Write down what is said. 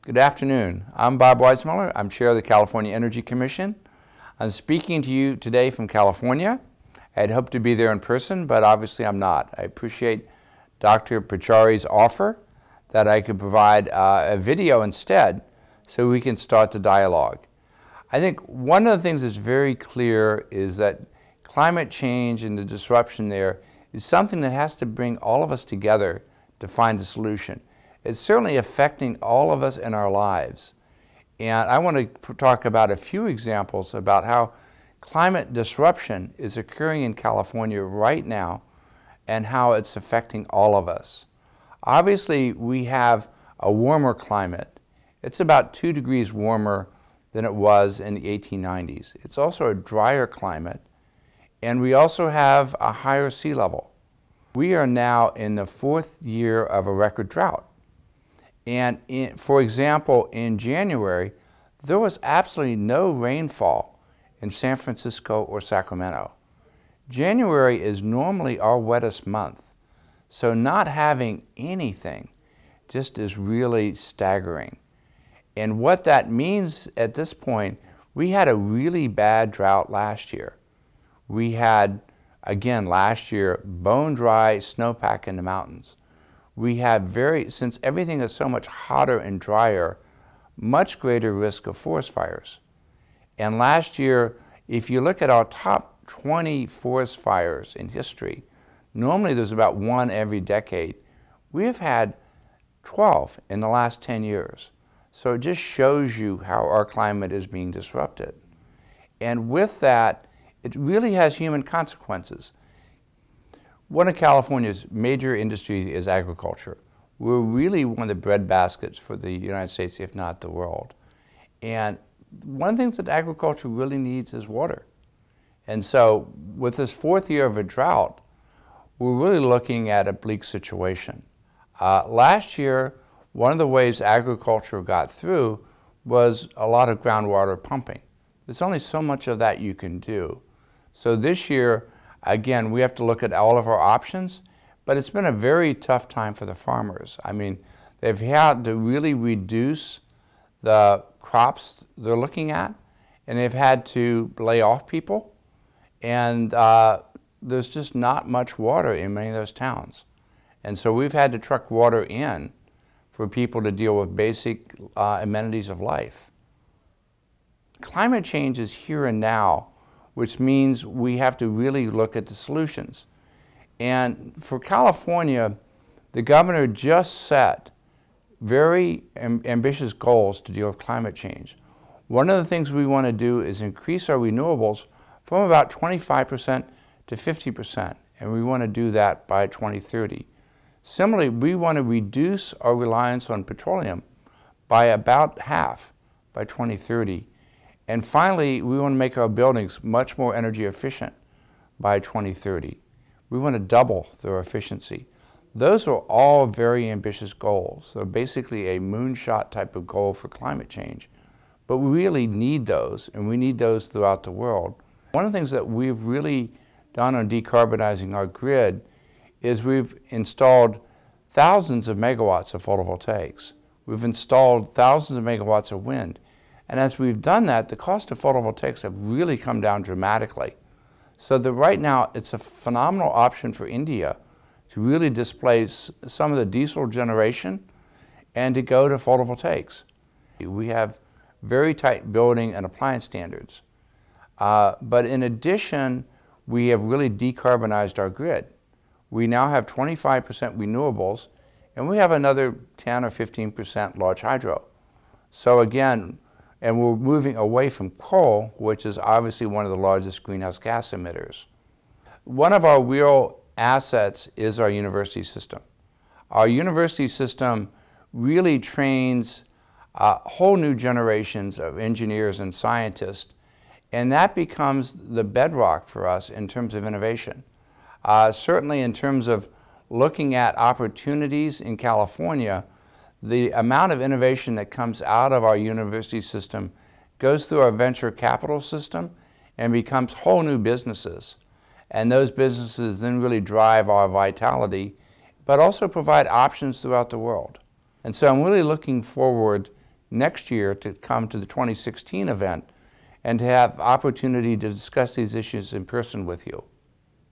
Good afternoon. I'm Bob Weisenmiller. I'm Chair of the California Energy Commission. I'm speaking to you today from California. I'd hoped to be there in person, but obviously I'm not. I appreciate Dr. Pachauri's offer that I could provide a video instead so we can start the dialogue. I think one of the things that's very clear is that climate change and the disruption there is something that has to bring all of us together to find a solution. It's certainly affecting all of us in our lives. And I want to talk about a few examples about how climate disruption is occurring in California right now and how it's affecting all of us. Obviously, we have a warmer climate. It's about 2 degrees warmer than it was in the 1890s. It's also a drier climate, and we also have a higher sea level. We are now in the 4th year of a record drought. And for example, in January, there was absolutely no rainfall in San Francisco or Sacramento. January is normally our wettest month, so not having anything just is really staggering. And what that means at this point, we had a really bad drought last year. We had, again, last year, bone dry snowpack in the mountains. We had since everything is so much hotter and drier, much greater risk of forest fires. And last year, if you look at our top 20 forest fires in history, normally there's about 1 every decade. We have had 12 in the last 10 years. So it just shows you how our climate is being disrupted. And with that, it really has human consequences. One of California's major industries is agriculture. We're really one of the breadbaskets for the United States, if not the world. And one of the things that agriculture really needs is water. And so with this 4th year of a drought, we're really looking at a bleak situation. Last year, one of the ways agriculture got through was a lot of groundwater pumping. There's only so much of that you can do. So this year, again, we have to look at all of our options, but it's been a very tough time for the farmers. I mean, they've had to really reduce the crops they're looking at, and they've had to lay off people, and there's just not much water in many of those towns. And so we've had to truck water in for people to deal with basic amenities of life. Climate change is here and now, which means we have to really look at the solutions. And for California, the governor just set very ambitious goals to deal with climate change. One of the things we want to do is increase our renewables from about 25% to 50%, and we want to do that by 2030. Similarly, we want to reduce our reliance on petroleum by about half by 2030. And finally, we want to make our buildings much more energy efficient by 2030. We want to double their efficiency. Those are all very ambitious goals. They're basically a moonshot type of goal for climate change. But we really need those, and we need those throughout the world. One of the things that we've really done on decarbonizing our grid is we've installed thousands of megawatts of photovoltaics. We've installed thousands of megawatts of wind. And as we've done that, the cost of photovoltaics have really come down dramatically. So that right now, it's a phenomenal option for India to really displace some of the diesel generation and to go to photovoltaics. We have very tight building and appliance standards. But in addition, we have really decarbonized our grid. We now have 25% renewables, and we have another 10 or 15% large hydro. So again, and we're moving away from coal, which is obviously one of the largest greenhouse gas emitters. One of our real assets is our university system. Our university system really trains whole new generations of engineers and scientists, and that becomes the bedrock for us in terms of innovation. Certainly in terms of looking at opportunities in California, the amount of innovation that comes out of our university system goes through our venture capital system and becomes whole new businesses. And those businesses then really drive our vitality, but also provide options throughout the world. And so I'm really looking forward next year to come to the 2016 event and to have opportunity to discuss these issues in person with you.